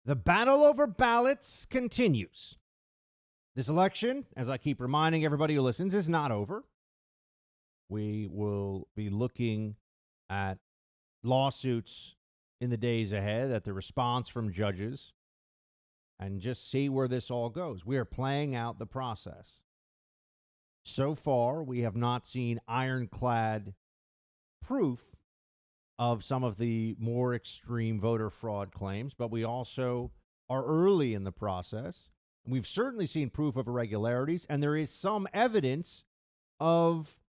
The battle over ballots continues. This election, as I keep reminding everybody who listens, is not over. We will be looking at lawsuits in the days ahead, at the response from judges, and just see where this all goes. We are playing out the process. So far, we have not seen ironclad proof of some of the more extreme voter fraud claims, but we also are early in the process. We've certainly seen proof of irregularities, and there is some evidence of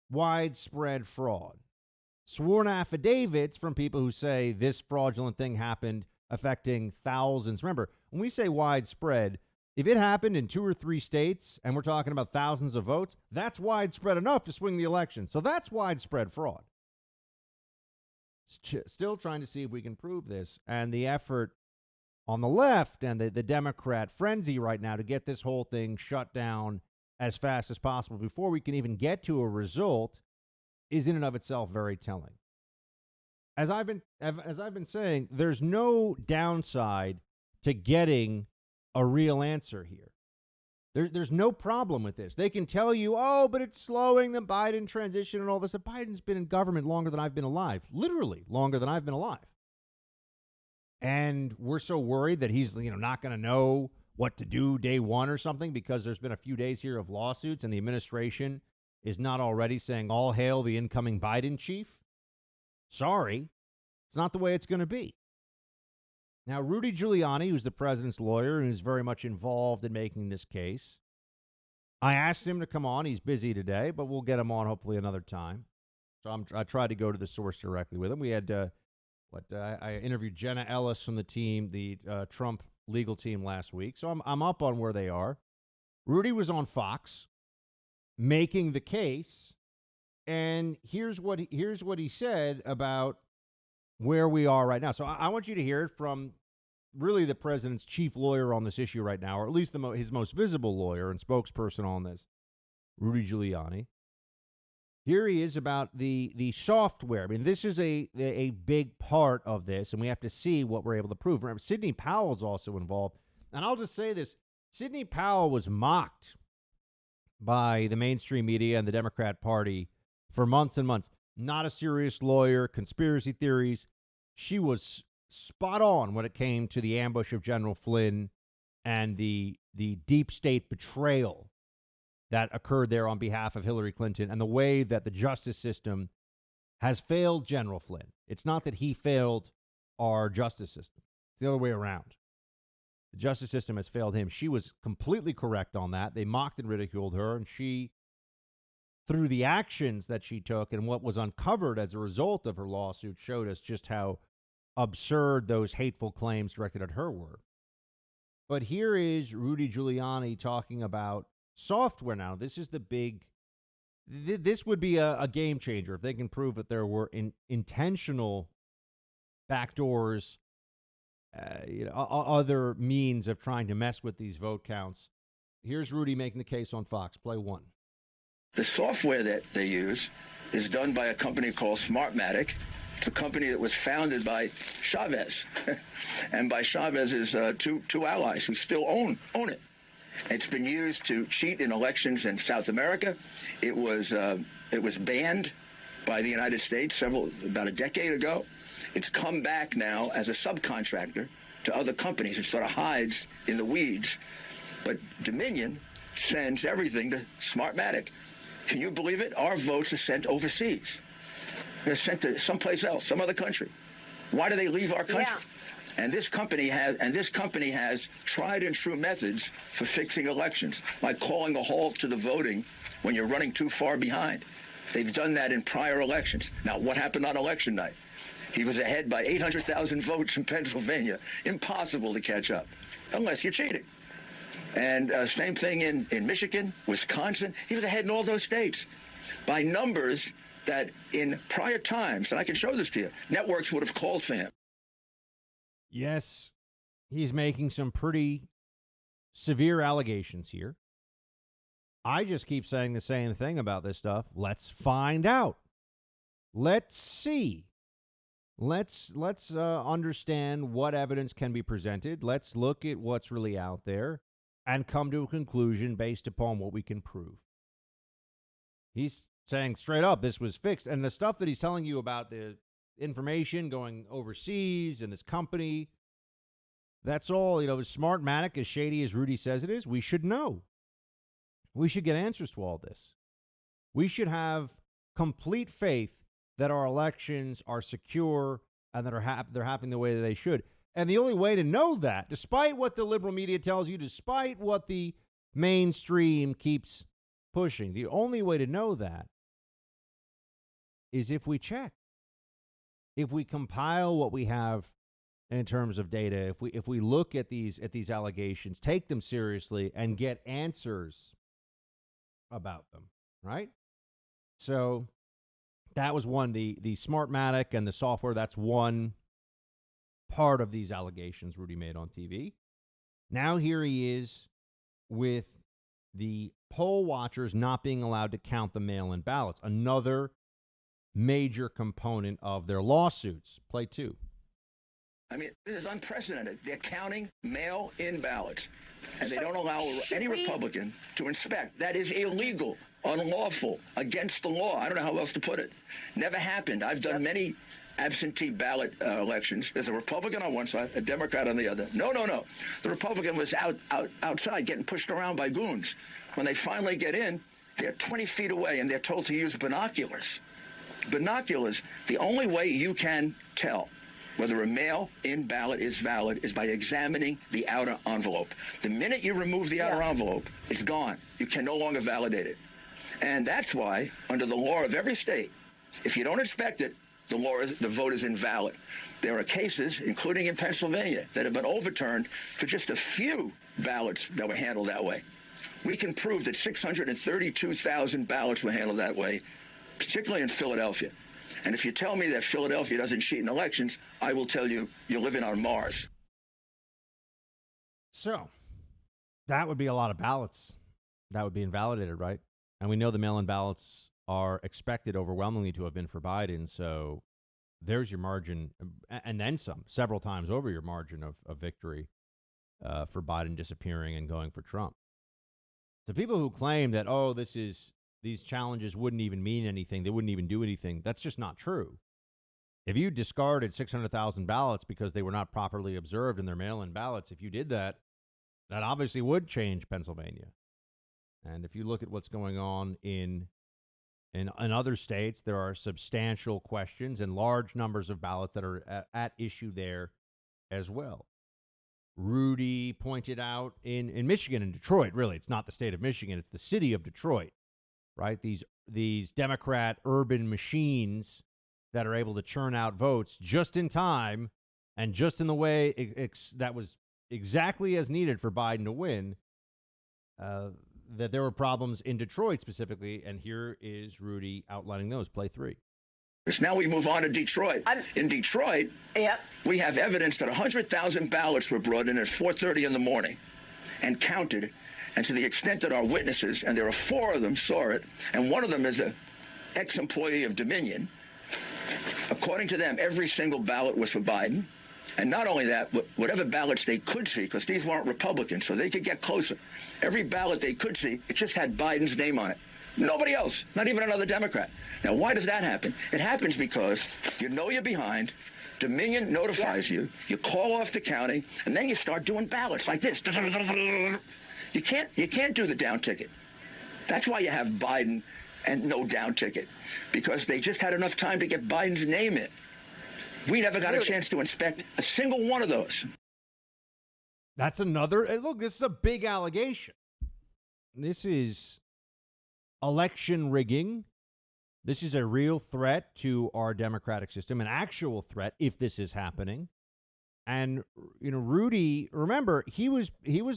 widespread fraud. Sworn affidavits from people who say this fraudulent thing happened affecting thousands. Remember, when we say widespread, if it happened in 2 or 3 states and we're talking about thousands of votes, that's widespread enough to swing the election. So that's widespread fraud. Still trying to see if we can prove this. And the effort on the left and the Democrat frenzy right now to get this whole thing shut down as fast as possible before we can even get to a result is in and of itself very telling. As I've been saying, there's no downside to getting a real answer here. There's no problem with this. They can tell you, oh, but it's slowing the Biden transition and all this. Biden's been in government longer than I've been alive, literally longer than I've been alive. And we're so worried that he's, not going to know what to do day one or something because there's been a few days here of lawsuits and the administration is not already saying all hail the incoming Biden chief. Sorry, it's not the way it's going to be. Now, Rudy Giuliani, who's the president's lawyer and who's very much involved in making this case, I asked him to come on. He's busy today, but we'll get him on hopefully another time. So I tried to go to the source directly with him. We had I interviewed Jenna Ellis from the team, the Trump legal team last week. So I'm up on where they are. Rudy was on Fox making the case, and here's what he said about where we are right now. So I want you to hear it from really the president's chief lawyer on this issue right now, or at least his most visible lawyer and spokesperson on this, Rudy Giuliani. Here he is about the software. I mean, this is a big part of this, and we have to see what we're able to prove. Remember, Sidney Powell's also involved. And I'll just say this. Sidney Powell was mocked by the mainstream media and the Democrat Party for months and months. Not a serious lawyer, conspiracy theories. She was spot on when it came to the ambush of General Flynn and the deep state betrayal that occurred there on behalf of Hillary Clinton and the way that the justice system has failed General Flynn. It's not that he failed our justice system. It's the other way around. The justice system has failed him. She was completely correct on that. They mocked and ridiculed her, and she, through the actions that she took and what was uncovered as a result of her lawsuit, showed us just how absurd those hateful claims directed at her were. But here is Rudy Giuliani talking about software now. This is the big, this would be a game changer if they can prove that there were intentional backdoors, other means of trying to mess with these vote counts. Here's Rudy making the case on Fox. Play 1. The software that they use is done by a company called Smartmatic. It's a company that was founded by Chavez and by Chavez's two allies who still own it. It's been used to cheat in elections in South America. It was banned by the United States about a decade ago. It's come back now as a subcontractor to other companies. It sort of hides in the weeds. But Dominion sends everything to Smartmatic. Can you believe it? Our votes are sent overseas. They're sent to someplace else, some other country. Why do they leave our country? Yeah. And this company has tried and true methods for fixing elections, like calling a halt to the voting when you're running too far behind. They've done that in prior elections. Now, what happened on election night? He was ahead by 800,000 votes in Pennsylvania. Impossible to catch up, unless you're cheating. And same thing in Michigan, Wisconsin. He was ahead in all those states by numbers that in prior times, and I can show this to you, networks would have called for him. Yes, he's making some pretty severe allegations here. I just keep saying the same thing about this stuff. Let's find out. Let's see. Let's understand what evidence can be presented. Let's look at what's really out there and come to a conclusion based upon what we can prove. He's saying straight up this was fixed. And the stuff that he's telling you about the information going overseas and this company, that's all, as Smartmatic, as shady as Rudy says it is, we should know. We should get answers to all this. We should have complete faith that our elections are secure and that they're happening the way that they should. And the only way to know that, despite what the liberal media tells you, despite what the mainstream keeps pushing, the only way to know that is if we check. If we compile what we have in terms of data, if we look at these allegations, take them seriously, and get answers about them, right? So that was one, the Smartmatic and the software, that's one part of these allegations Rudy made on TV. Now here he is with the poll watchers not being allowed to count the mail-in ballots, another major component of their lawsuits. Play 2. I mean, this is unprecedented. They're counting mail-in ballots, and they don't allow any Republican to inspect. That is illegal, unlawful, against the law. I don't know how else to put it. Never happened. I've done many absentee ballot elections. There's a Republican on one side, a Democrat on the other. No. The Republican was outside getting pushed around by goons. When they finally get in, they're 20 feet away, and they're told to use binoculars. Binoculars, the only way you can tell whether a mail-in ballot is valid is by examining the outer envelope. The minute you remove the outer envelope, it's gone. You can no longer validate it. And that's why, under the law of every state, if you don't inspect it, the vote is invalid. There are cases, including in Pennsylvania, that have been overturned for just a few ballots that were handled that way. We can prove that 632,000 ballots were handled that way, particularly in Philadelphia. And if you tell me that Philadelphia doesn't cheat in elections, I will tell you you're living on Mars. So that would be a lot of ballots that would be invalidated, right? And we know the mail-in ballots are expected overwhelmingly to have been for Biden. So there's your margin, and then some, several times over your margin of victory for Biden disappearing and going for Trump. The people who claim that, these challenges wouldn't even mean anything, they wouldn't even do anything, that's just not true. If you discarded 600,000 ballots because they were not properly observed in their mail-in ballots, if you did that, that obviously would change Pennsylvania. And if you look at what's going on in other states, there are substantial questions and large numbers of ballots that are at issue there as well. Rudy pointed out in Michigan and Detroit, really, it's not the state of Michigan, it's the city of Detroit, right? These Democrat urban machines that are able to churn out votes just in time and just in the way that was exactly as needed for Biden to win, that there were problems in Detroit specifically, and here is Rudy outlining those. Play 3. Now we move on to Detroit. In Detroit, we have evidence that 100,000 ballots were brought in at 4:30 in the morning and counted. And to the extent that our witnesses, and there are 4 of them, saw it, and one of them is an ex-employee of Dominion, according to them, every single ballot was for Biden. And not only that, whatever ballots they could see, because these weren't Republicans, so they could get closer. Every ballot they could see, it just had Biden's name on it. Nobody else, not even another Democrat. Now, why does that happen? It happens because you know you're behind, Dominion notifies you, you call off the counting, and then you start doing ballots like this. You can't do the down ticket. That's why you have Biden and no down ticket, because they just had enough time to get Biden's name in. We never got a chance to inspect a single one of those. That's another, look, this is a big allegation. This is election rigging. This is a real threat to our democratic system, an actual threat if this is happening. And, Rudy, remember, he was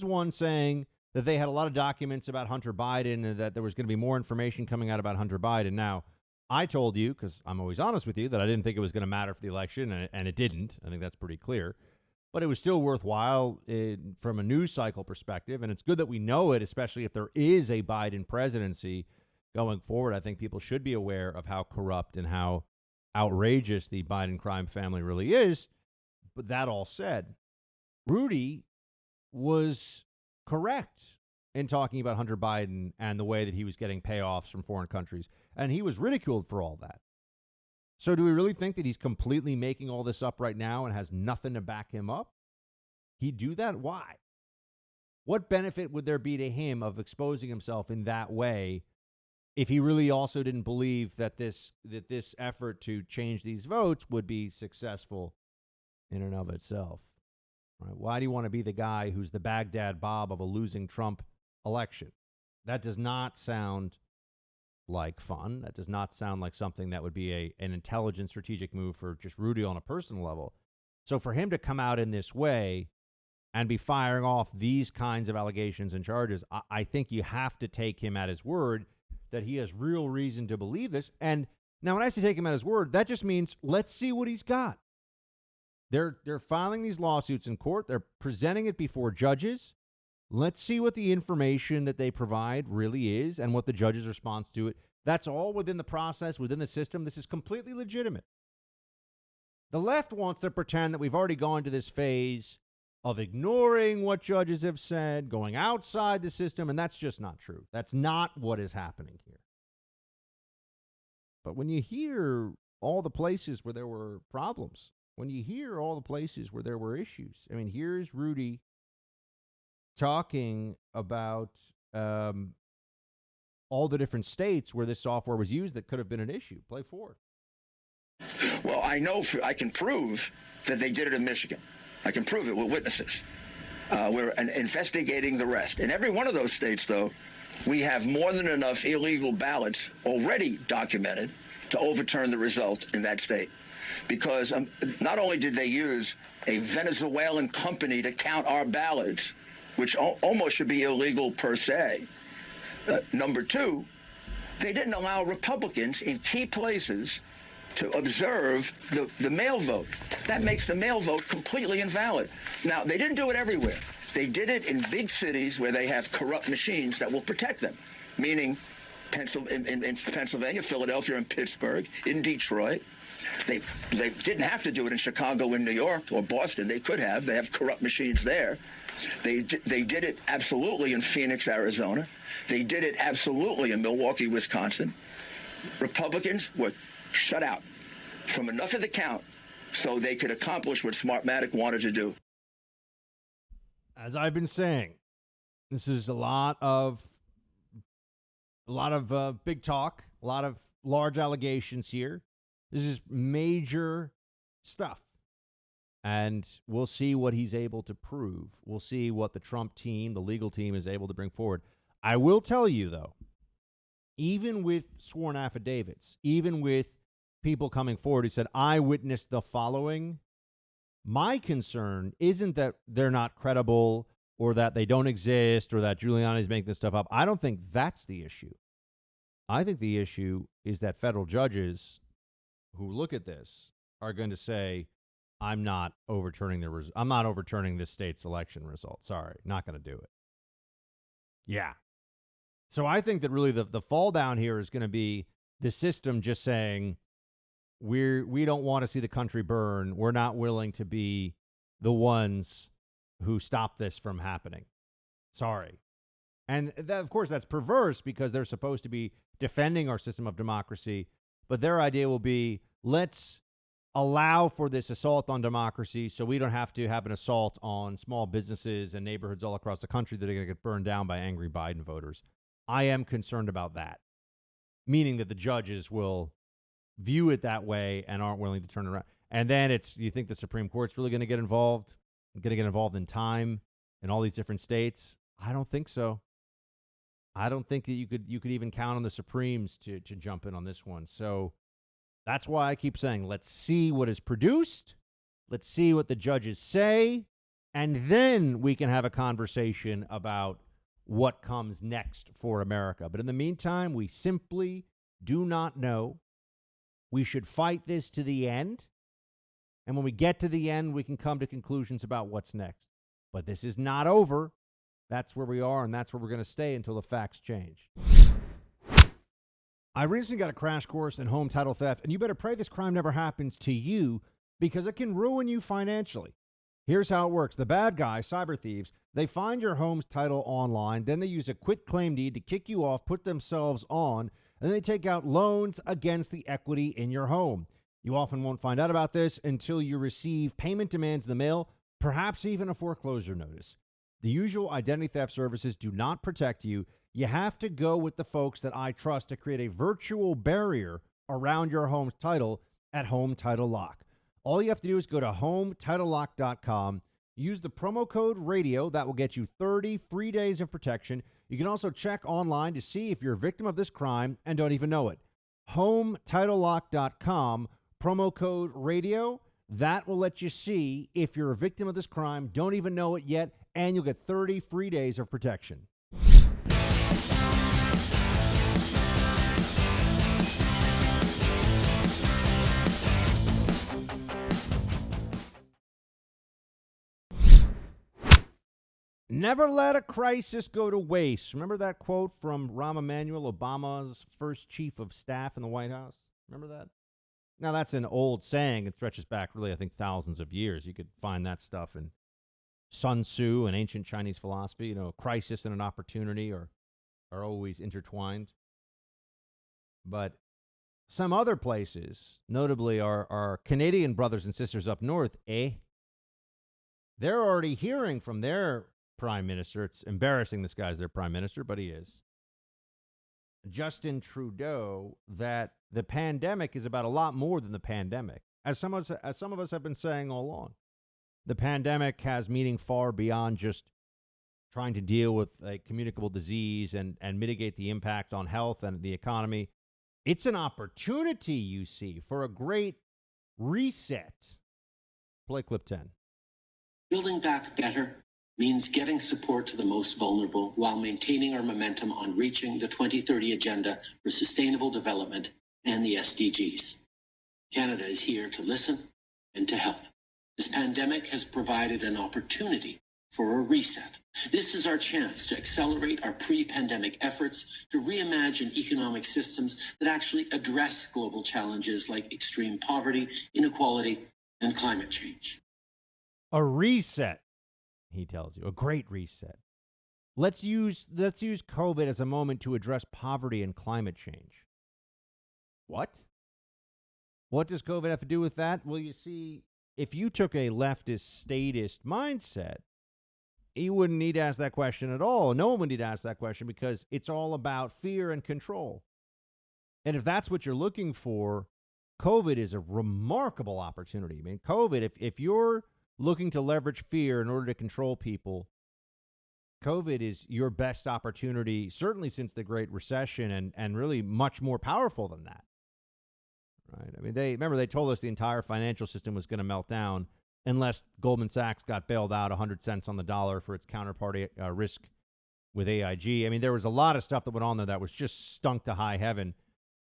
one saying that they had a lot of documents about Hunter Biden and that there was going to be more information coming out about Hunter Biden. Now, I told you, because I'm always honest with you, that I didn't think it was going to matter for the election, and it didn't. I think that's pretty clear. But it was still worthwhile from a news cycle perspective, and it's good that we know it, especially if there is a Biden presidency going forward. I think people should be aware of how corrupt and how outrageous the Biden crime family really is. But that all said, Rudy was correct in talking about Hunter Biden and the way that he was getting payoffs from foreign countries. And he was ridiculed for all that. So do we really think that he's completely making all this up right now and has nothing to back him up? He'd do that? Why? What benefit would there be to him of exposing himself in that way if he really also didn't believe that this effort to change these votes would be successful in and of itself? Right? Why do you want to be the guy who's the Baghdad Bob of a losing Trump election? That does not sound like fun. That does not sound like something that would be an intelligent strategic move for just Rudy on a personal level. So for him to come out in this way and be firing off these kinds of allegations and charges, I think you have to take him at his word that he has real reason to believe this. And now when I say take him at his word, that just means let's see what he's got. They're filing these lawsuits in court. They're presenting it before judges. Let's see what the information that they provide really is and what the judge's response to it. That's all within the process, within the system. This is completely legitimate. The left wants to pretend that we've already gone to this phase of ignoring what judges have said, going outside the system, and that's just not true. That's not what is happening here. But when you hear all the places where there were problems, when you hear all the places where there were issues, I mean, here's Rudy talking about all the different states where this software was used that could have been an issue. Play forward. Well, I can prove that they did it in Michigan. I can prove it with witnesses. We're investigating the rest. In every one of those states, though, we have more than enough illegal ballots already documented to overturn the result in that state. Because not only did they use a Venezuelan company to count our ballots, which almost should be illegal per se. Number two, they didn't allow Republicans in key places to observe the mail vote. That makes the mail vote completely invalid. Now, they didn't do it everywhere. They did it in big cities where they have corrupt machines that will protect them, meaning in Pennsylvania, Philadelphia, and Pittsburgh, in Detroit. They didn't have to do it in Chicago, in New York, or Boston. They could have. They have corrupt machines there. They did it absolutely in Phoenix, Arizona. They did it absolutely in Milwaukee, Wisconsin. Republicans were shut out from enough of the count so they could accomplish what Smartmatic wanted to do. As I've been saying, this is a lot of big talk, a lot of large allegations here. This is major stuff. And we'll see what he's able to prove. We'll see what the Trump team, the legal team, is able to bring forward. I will tell you, though, even with sworn affidavits, even with people coming forward who said, I witnessed the following, my concern isn't that they're not credible or that they don't exist or that Giuliani's making this stuff up. I don't think that's the issue. I think the issue is that federal judges who look at this are going to say, I'm not overturning this state's election result. Sorry, not going to do it. Yeah. So I think that really the fall down here is going to be the system just saying, we don't want to see the country burn. We're not willing to be the ones who stop this from happening. Sorry. And that, of course, that's perverse because they're supposed to be defending our system of democracy. But their idea will be, let's allow for this assault on democracy so we don't have to have an assault on small businesses and neighborhoods all across the country that are going to get burned down by angry Biden voters. I am concerned about that, meaning that the judges will view it that way and aren't willing to turn around. And then you think the Supreme Court's really going to get involved in time in all these different states? I don't think so. I don't think that you could even count on the Supremes to jump in on this one. So that's why I keep saying, let's see what is produced. Let's see what the judges say. And then we can have a conversation about what comes next for America. But in the meantime, we simply do not know. We should fight this to the end. And when we get to the end, we can come to conclusions about what's next. But this is not over. That's where we are, and that's where we're going to stay until the facts change. I recently got a crash course in home title theft, and you better pray this crime never happens to you because it can ruin you financially. Here's how it works. The bad guys, cyber thieves, they find your home's title online, then they use a quitclaim deed to kick you off, put themselves on, and they take out loans against the equity in your home. You often won't find out about this until you receive payment demands in the mail, perhaps even a foreclosure notice. The usual identity theft services do not protect you. You have to go with the folks that I trust to create a virtual barrier around your home's title at Home Title Lock. All you have to do is go to HomeTitleLock.com, use the promo code RADIO. That will get you 30 free days of protection. You can also check online to see if you're a victim of this crime and don't even know it. HomeTitleLock.com, promo code RADIO. That will let you see if you're a victim of this crime, don't even know it yet, and you'll get 30 free days of protection. Never let a crisis go to waste. Remember that quote from Rahm Emanuel, Obama's first chief of staff in the White House? Remember that? Now, that's an old saying. It stretches back, really, I think, thousands of years. You could find that stuff in Sun Tzu and ancient Chinese philosophy. You know, a crisis and an opportunity are always intertwined. But some other places, notably our Canadian brothers and sisters up north, they're already hearing from their prime minister. It's embarrassing this guy's their prime minister, but he is. Justin Trudeau, that the pandemic is about a lot more than the pandemic. As some of us have been saying all along, the pandemic has meaning far beyond just trying to deal with a communicable disease and mitigate the impact on health and the economy. It's an opportunity, you see, for a great reset. Play clip 10. Building back better means getting support to the most vulnerable while maintaining our momentum on reaching the 2030 Agenda for Sustainable Development and the SDGs. Canada is here to listen and to help. This pandemic has provided an opportunity for a reset. This is our chance to accelerate our pre-pandemic efforts to reimagine economic systems that actually address global challenges like extreme poverty, inequality, and climate change. A reset, he tells you, a great reset. Let's use COVID as a moment to address poverty and climate change. What? What does COVID have to do with that? Well, you see, if you took a leftist, statist mindset, you wouldn't need to ask that question at all. No one would need to ask that question because it's all about fear and control. And if that's what you're looking for, COVID is a remarkable opportunity. I mean, COVID, if you're looking to leverage fear in order to control people, COVID is your best opportunity, certainly since the Great Recession, and really much more powerful than that. Right? I mean, they told us the entire financial system was going to melt down unless Goldman Sachs got bailed out 100 cents on the dollar for its counterparty risk with AIG. I mean, there was a lot of stuff that went on there that was just stunk to high heaven.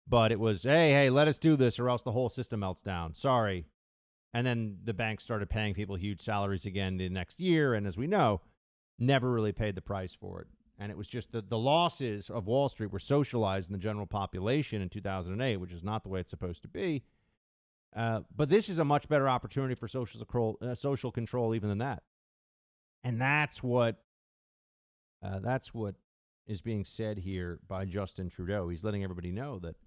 But it was, hey, let us do this or else the whole system melts down. Sorry. And then the banks started paying people huge salaries again the next year. And as we know, never really paid the price for it. And it was just the losses of Wall Street were socialized in the general population in 2008, which is not the way it's supposed to be. But this is a much better opportunity for social control even than that. And that's what is being said here by Justin Trudeau. He's letting everybody know that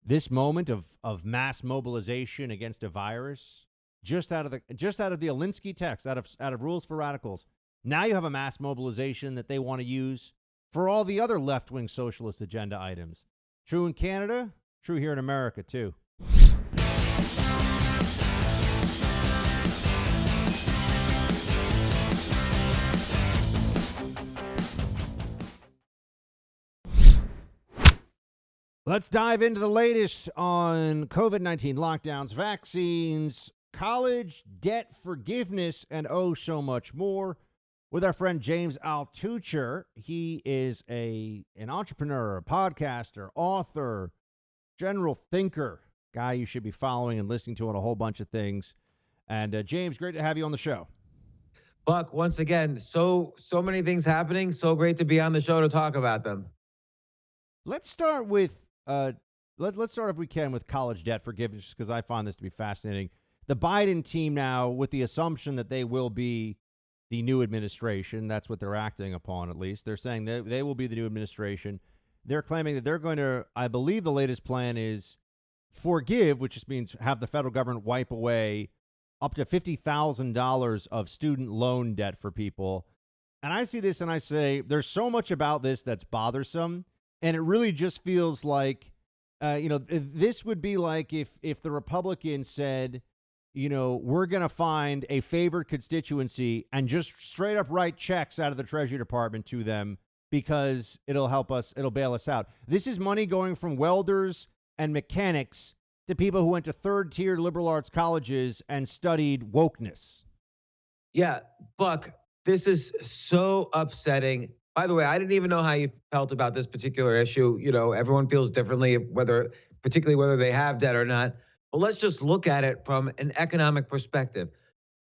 this moment of mass mobilization against a virus, just out of the Alinsky text, out of Rules for Radicals, now you have a mass mobilization that they want to use for all the other left-wing socialist agenda items. True in Canada, true here in America, too. Let's dive into the latest on COVID-19 lockdowns, vaccines, college debt forgiveness, and oh, so much more with our friend James Altucher. He is an entrepreneur, a podcaster, author, general thinker, guy you should be following and listening to on a whole bunch of things. And James, great to have you on the show. Buck, once again, so many things happening. So great to be on the show to talk about them. Let's start with let's start, if we can, with college debt forgiveness, because I find this to be fascinating. The Biden team now, with the assumption that they will be the new administration, that's what they're acting upon, at least. They're saying that they will be the new administration. They're claiming that they're going to, I believe the latest plan is forgive, which just means have the federal government wipe away up to $50,000 of student loan debt for people. And I see this and I say, there's so much about this that's bothersome. And it really just feels like, this would be like if the Republicans said, we're going to find a favored constituency and just straight up write checks out of the Treasury Department to them because it'll help us, it'll bail us out. This is money going from welders and mechanics to people who went to third-tier liberal arts colleges and studied wokeness. Yeah, Buck, this is so upsetting. By the way, I didn't even know how you felt about this particular issue. Everyone feels differently, particularly whether they have debt or not. But let's just look at it from an economic perspective.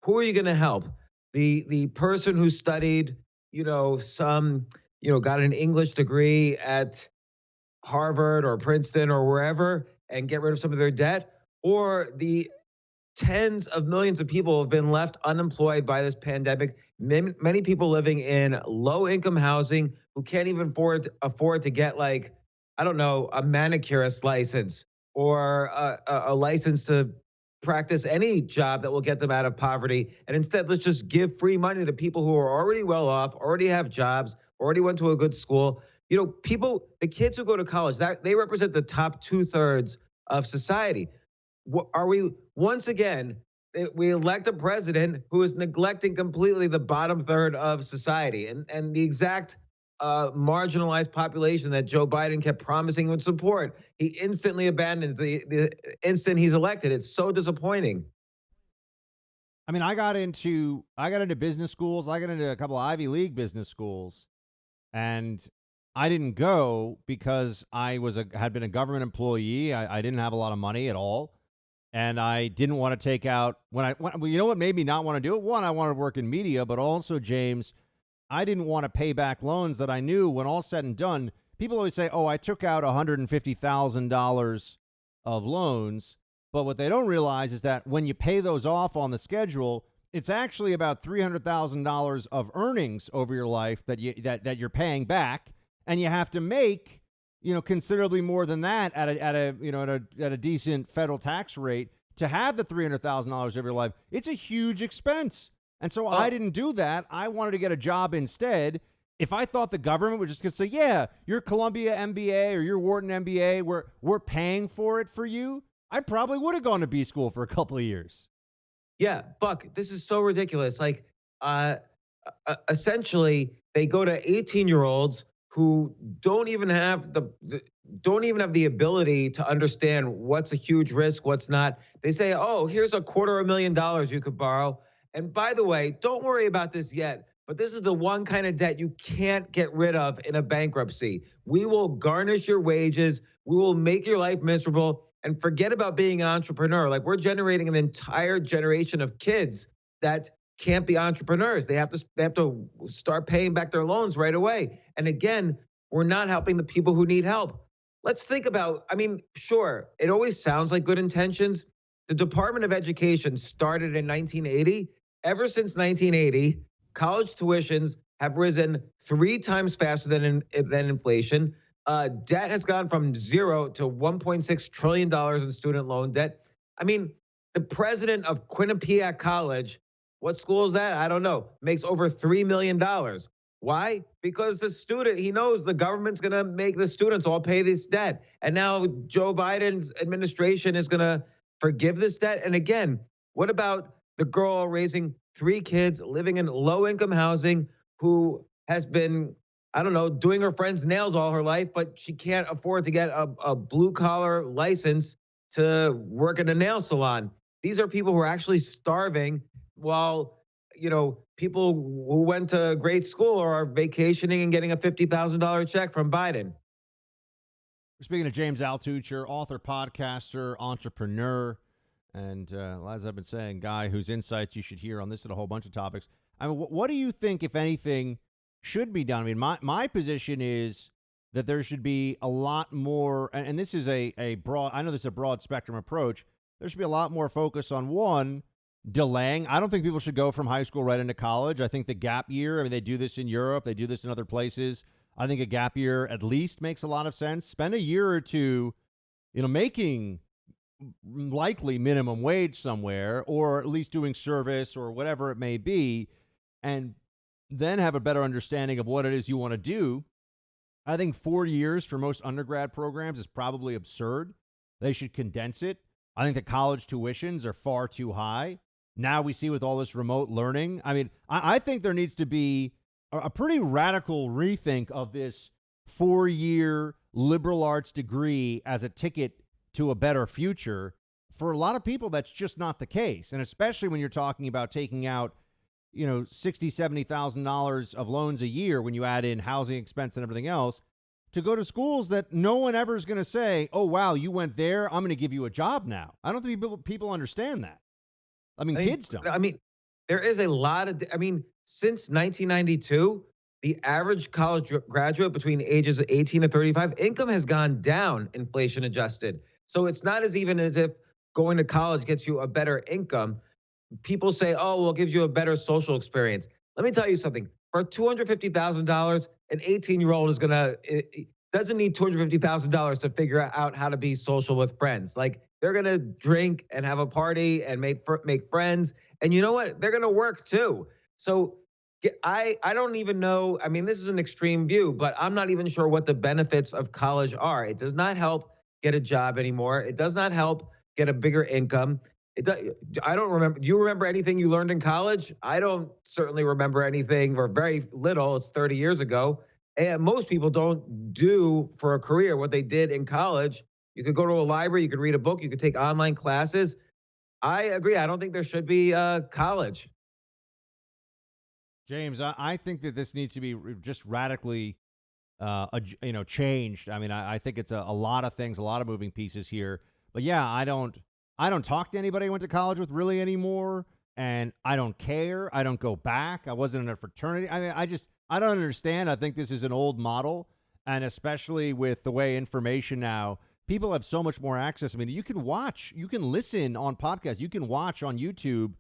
Who are you going to help? The person who studied, got an English degree at Harvard or Princeton or wherever and get rid of some of their debt, or the tens of millions of people who have been left unemployed by this pandemic. Many people living in low-income housing who can't even afford to get, like, I don't know, a manicurist license or a license to practice any job that will get them out of poverty. And instead, let's just give free money to people who are already well off, already have jobs, already went to a good school. The kids who go to college, that they represent the top 2/3 of society. Are we, once again, we elect a president who is neglecting completely the bottom third of society and the exact marginalized population that Joe Biden kept promising would support. He instantly abandons the instant he's elected. It's so disappointing. I mean, I got into business schools. I got into a couple of Ivy League business schools, and I didn't go because I had been a government employee. I didn't have a lot of money at all. And I didn't want to take out you know what made me not want to do it? One, I wanted to work in media, but also, James, I didn't want to pay back loans that I knew when all said and done. People always say, oh, I took out $150,000 of loans. But what they don't realize is that when you pay those off on the schedule, it's actually about $300,000 of earnings over your life that you're paying back. And you have to make, considerably more than that at a decent federal tax rate to have the $300,000 over your life. It's a huge expense. And so I didn't do that. I wanted to get a job instead. If I thought the government was just going to say, yeah, your Columbia MBA or your Wharton MBA, we're paying for it for you, I probably would have gone to B school for a couple of years. Yeah, Buck, this is so ridiculous. Like, essentially, they go to 18-year-olds who don't even have the ability to understand what's a huge risk, what's not. They say, oh, here's $250,000 you could borrow. And by the way, don't worry about this yet, but this is the one kind of debt you can't get rid of in a bankruptcy. We will garnish your wages. We will make your life miserable, and forget about being an entrepreneur. Like, we're generating an entire generation of kids that can't be entrepreneurs. They have to start paying back their loans right away. And again, we're not helping the people who need help. Let's think about, sure, it always sounds like good intentions. The Department of Education started in 1980. Ever since 1980, college tuitions have risen 3 times faster than inflation. Debt has gone from zero to $1.6 trillion in student loan debt. The president of Quinnipiac College, what school is that? I don't know, makes over $3 million. Why? Because the student, he knows the government's going to make the students all pay this debt. And now Joe Biden's administration is going to forgive this debt. And again, what about the girl raising 3 kids, living in low-income housing, who has been, I don't know, doing her friend's nails all her life, but she can't afford to get a blue-collar license to work in a nail salon? These are people who are actually starving while, people who went to great school are vacationing and getting a $50,000 check from Biden. We're speaking to James Altucher, author, podcaster, entrepreneur, and as I've been saying, guy whose insights you should hear on this and a whole bunch of topics. What do you think, if anything, should be done? My position is that there should be a lot more, and this is a broad, I know this is a broad spectrum approach. There should be a lot more focus on one, delaying. I don't think people should go from high school right into college. I think the gap year, I mean, they do this in Europe, they do this in other places. I think a gap year at least makes a lot of sense. Spend a year or two, making likely minimum wage somewhere, or at least doing service or whatever it may be, and then have a better understanding of what it is you want to do. I think 4 years for most undergrad programs is probably absurd. They should condense it. I think the college tuitions are far too high. Now we see with all this remote learning. I mean, I think there needs to be a pretty radical rethink of this 4-year liberal arts degree as a ticket to a better future. For a lot of people, that's just not the case. And especially when you're talking about taking out, $60,000, $70,000 of loans a year when you add in housing expense and everything else, to go to schools that no one ever is going to say, oh, wow, you went there, I'm going to give you a job now. I don't think people understand that. I mean, kids don't. I mean, there is a lot of, since 1992, the average college graduate between ages 18 and 35, income has gone down, inflation adjusted. So it's not as even as if going to college gets you a better income. People say, oh, well, it gives you a better social experience. Let me tell you something. For $250,000, an 18-year-old is doesn't need $250,000 to figure out how to be social with friends. Like, they're going to drink and have a party and make friends. And you know what? They're going to work too. So I don't even know. I mean, this is an extreme view, but I'm not even sure what the benefits of college are. It does not help get a job anymore. It does not help get a bigger income. I don't remember. Do you remember anything you learned in college? I don't certainly remember anything, or very little. It's 30 years ago. And most people don't do for a career what they did in college. You could go to a library, you could read a book, you could take online classes. I agree. I don't think there should be college. James, I think that this needs to be just radically, changed. I mean, I think it's a lot of things, a lot of moving pieces here. But yeah, I don't talk to anybody I went to college with really anymore, and I don't care. I don't go back. I wasn't in a fraternity. I mean, I don't understand. I think this is an old model, and especially with the way information now, people have so much more access. I mean, you can listen on podcasts, you can watch on YouTube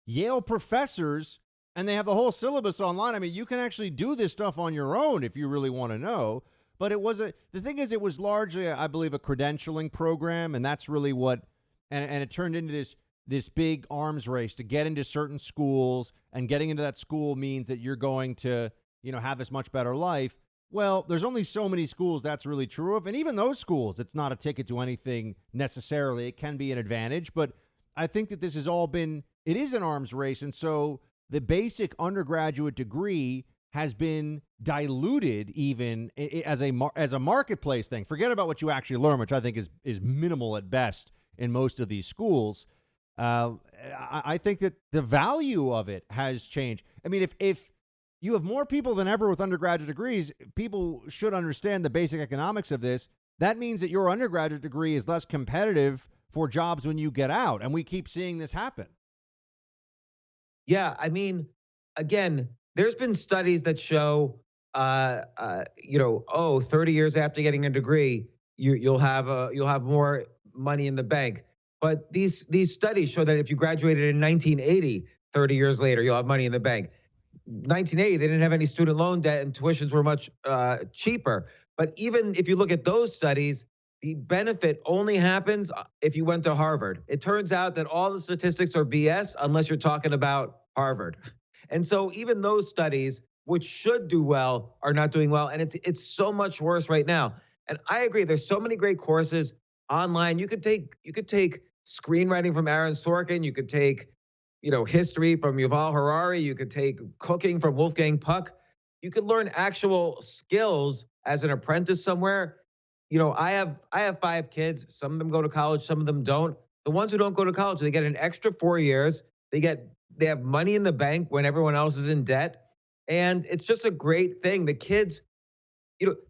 Yale professors, and they have the whole syllabus online. I mean, you can actually do this stuff on your own if you really want to know. But the thing is, it was largely, I believe, a credentialing program, and that's really what, and it turned into this big arms race to get into certain schools, and getting into that school means that you're going to, have this much better life. Well, there's only so many schools that's really true of, and even those schools, it's not a ticket to anything necessarily. It can be an advantage, but I think that this has all been, it is an arms race, and so the basic undergraduate degree has been diluted even as a marketplace thing. Forget about what you actually learn, which I think is minimal at best in most of these schools. I think that the value of it has changed. I mean, if you have more people than ever with undergraduate degrees, people should understand the basic economics of this. That means that your undergraduate degree is less competitive for jobs when you get out. And we keep seeing this happen. Yeah, I mean, again, there's been studies that show, 30 years after getting a degree, you'll have more money in the bank. But these studies show that if you graduated in 1980, 30 years later, you'll have money in the bank. 1980, they didn't have any student loan debt and tuitions were much cheaper. But even if you look at those studies, the benefit only happens if you went to Harvard. It turns out that all the statistics are BS unless you're talking about Harvard. And so even those studies, which should do well, are not doing well. And it's so much worse right now. And I agree, there's so many great courses online. You could take screenwriting from Aaron Sorkin. You could take, history from Yuval Harari. You could take cooking from Wolfgang Puck. You could learn actual skills as an apprentice somewhere. I have 5 kids. Some of them go to college, some of them don't. The ones who don't go to college, they get an extra 4 years. They have money in the bank when everyone else is in debt. And it's just a great thing. The kids,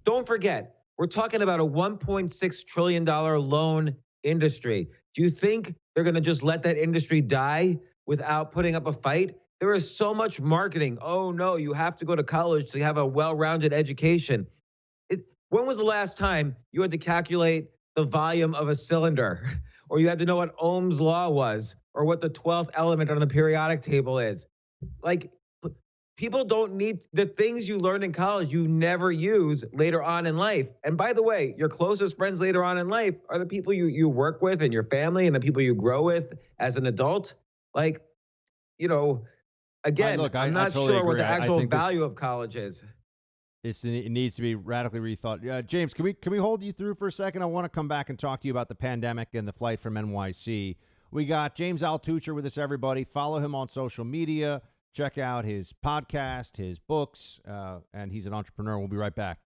don't forget, we're talking about a $1.6 trillion loan industry. Do you think they're going to just let that industry die without putting up a fight? There is so much marketing. Oh, no, you have to go to college to have a well-rounded education. When was the last time you had to calculate the volume of a cylinder, or you had to know what Ohm's law was, or what the 12th element on the periodic table is? Like, people don't need the things you learn in college, you never use later on in life. And by the way, your closest friends later on in life are the people you work with and your family and the people you grow with as an adult. Like, you know, again, Look, I'm I not totally sure what agree. the I actual think value of college is. it needs to be radically rethought. James, can we hold you through for a second? I want to come back and talk to you about the pandemic and the flight from NYC. We got James Altucher with us, everybody. Follow him on social media. Check out his podcast, his books, and he's an entrepreneur. We'll be right back.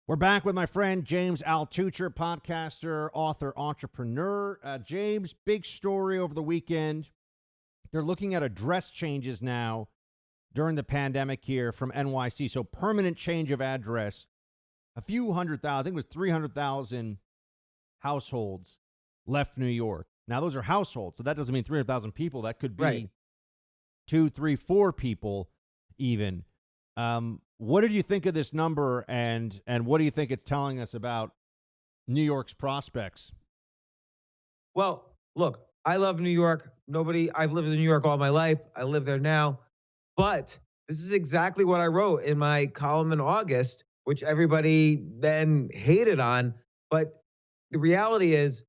We're back with my friend James Altucher, podcaster, author, entrepreneur. James, big story over the weekend. They're looking at address changes now during the pandemic here from NYC. So permanent change of address. A few 100,000, I think it was 300,000 households left New York. Now, those are households, so that doesn't mean 300,000 people. That could be Right. 2, 3, 4 people even. What did you think of this number, and what do you think it's telling us about New York's prospects? Well, look, I love New York. I've lived in New York all my life. I live there now. But this is exactly what I wrote in my column in August, which everybody then hated on. But the reality is,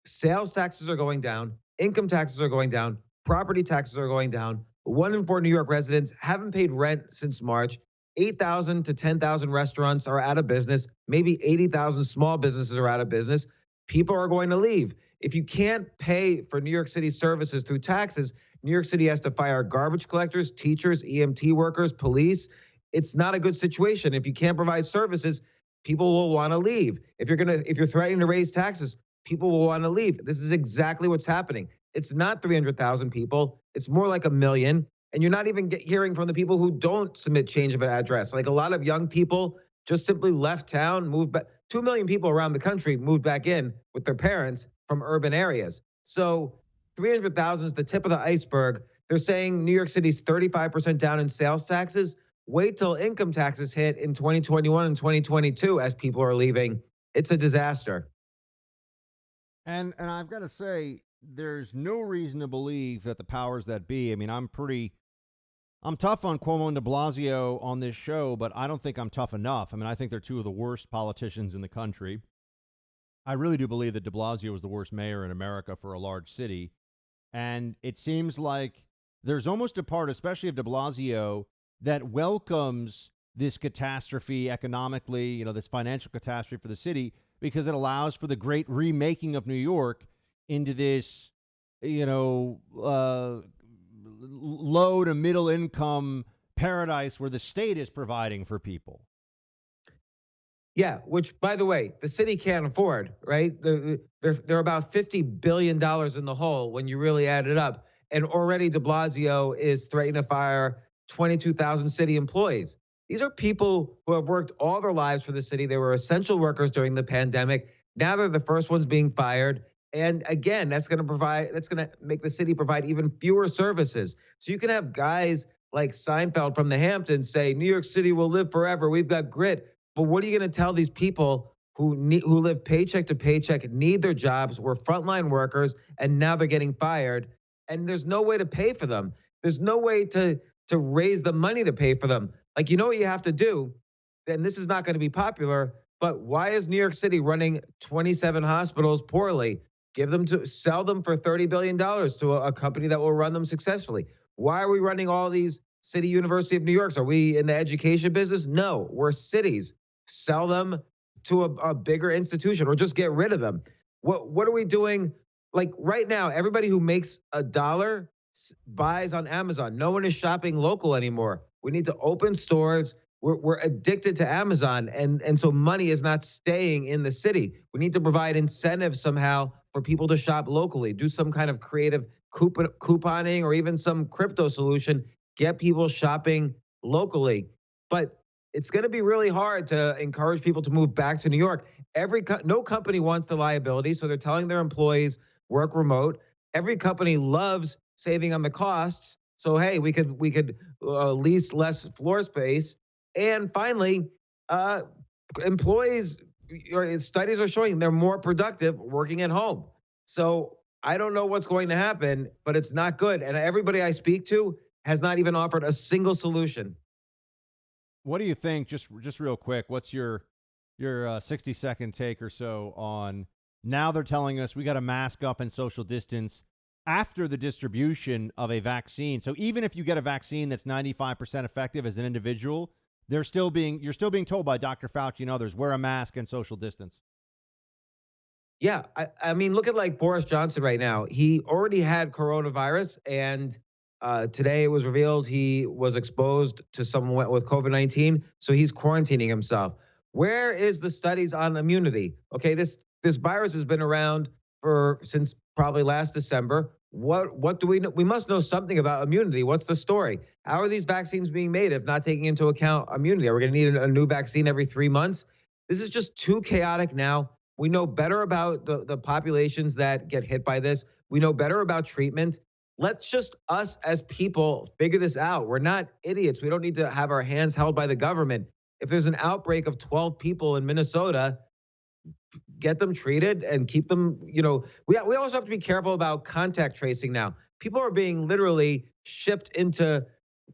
sales taxes are going down, income taxes are going down, property taxes are going down. 1 in 4 New York residents haven't paid rent since March. 8,000 to 10,000 restaurants are out of business. Maybe 80,000 small businesses are out of business. People are going to leave. If you can't pay for New York City services through taxes, New York City has to fire garbage collectors, teachers, EMT workers, police. It's not a good situation. If you can't provide services, people will want to leave. If you're threatening to raise taxes, people will want to leave. This is exactly what's happening. It's not 300,000 people. It's more like 1 million. And you're not even hearing from the people who don't submit change of address. Like, a lot of young people just simply left town, moved back. 2 million people around the country moved back in with their parents from urban areas. So 300,000 is the tip of the iceberg. They're saying New York City's 35% down in sales taxes. Wait till income taxes hit in 2021 and 2022 as people are leaving. It's a disaster. And I've got to say, there's no reason to believe that the powers that be, I mean, I'm tough on Cuomo and de Blasio on this show, but I don't think I'm tough enough. I mean, I think they're two of the worst politicians in the country. I really do believe that de Blasio was the worst mayor in America for a large city. And it seems like there's almost a part, especially of de Blasio, that welcomes this catastrophe economically, this financial catastrophe for the city, because it allows for the great remaking of New York into this, low to middle income paradise where the state is providing for people. Yeah, which, by the way, the city can't afford, right? They're about $50 billion in the hole when you really add it up. And already de Blasio is threatening to fire 22,000 city employees. These are people who have worked all their lives for the city. They were essential workers during the pandemic. Now they're the first ones being fired. And again, that's going to make the city provide even fewer services. So you can have guys like Seinfeld from the Hamptons say, New York City will live forever. We've got grit. But what are you going to tell these people who live paycheck to paycheck, need their jobs, were frontline workers, and now they're getting fired, and there's no way to pay for them? There's no way to raise the money to pay for them. Like, you know what you have to do? And this is not going to be popular, but why is New York City running 27 hospitals poorly? Sell them for $30 billion to a company that will run them successfully. Why are we running all these city University of New Yorks? Are we in the education business? No, we're cities. Sell them to a bigger institution, or just get rid of them. What are we doing? Like, right now, everybody who makes $1 buys on Amazon. No one is shopping local anymore. We need to open stores. We're addicted to Amazon, and so money is not staying in the city. We need to provide incentives somehow for people to shop locally, do some kind of creative couponing or even some crypto solution, get people shopping locally. But it's going to be really hard to encourage people to move back to New York. No company wants the liability, so they're telling their employees work remote. Every company loves saving on the costs. So hey, we could lease less floor space. And finally, uh, employees, studies are showing they're more productive working at home. So I don't know what's going to happen, but it's not good. And everybody I speak to has not even offered a single solution. What do you think? Just real quick, what's your 60-second take or so on now they're telling us we got to mask up and social distance after the distribution of a vaccine. So even if you get a vaccine that's 95% effective as an individual, you're still being told by Dr. Fauci and others, wear a mask and social distance. Yeah, I mean, look at like Boris Johnson right now. He already had coronavirus, and today it was revealed he was exposed to someone with COVID-19, so he's quarantining himself. Where is the studies on immunity? Okay, this virus has been around for since probably last December. What do we know? We must know something about immunity. What's the story? How are these vaccines being made if not taking into account immunity? Are we going to need a new vaccine every 3 months? This is just too chaotic now. We know better about the populations that get hit by this. We know better about treatment. Let's just us as people figure this out. We're not idiots. We don't need to have our hands held by the government. If there's an outbreak of 12 people in Minnesota, get them treated and keep them, we also have to be careful about contact tracing now. People are being literally shipped into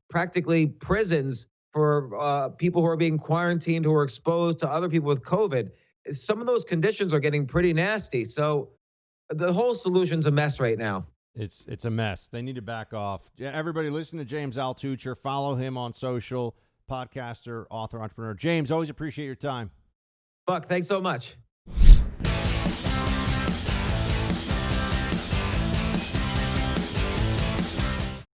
practically prisons for people who are being quarantined, who are exposed to other people with COVID. Some of those conditions are getting pretty nasty. So the whole solution's a mess right now. It's a mess. They need to back off. Everybody listen to James Altucher. Follow him on social, podcaster, author, entrepreneur. James, always appreciate your time. Buck, thanks so much.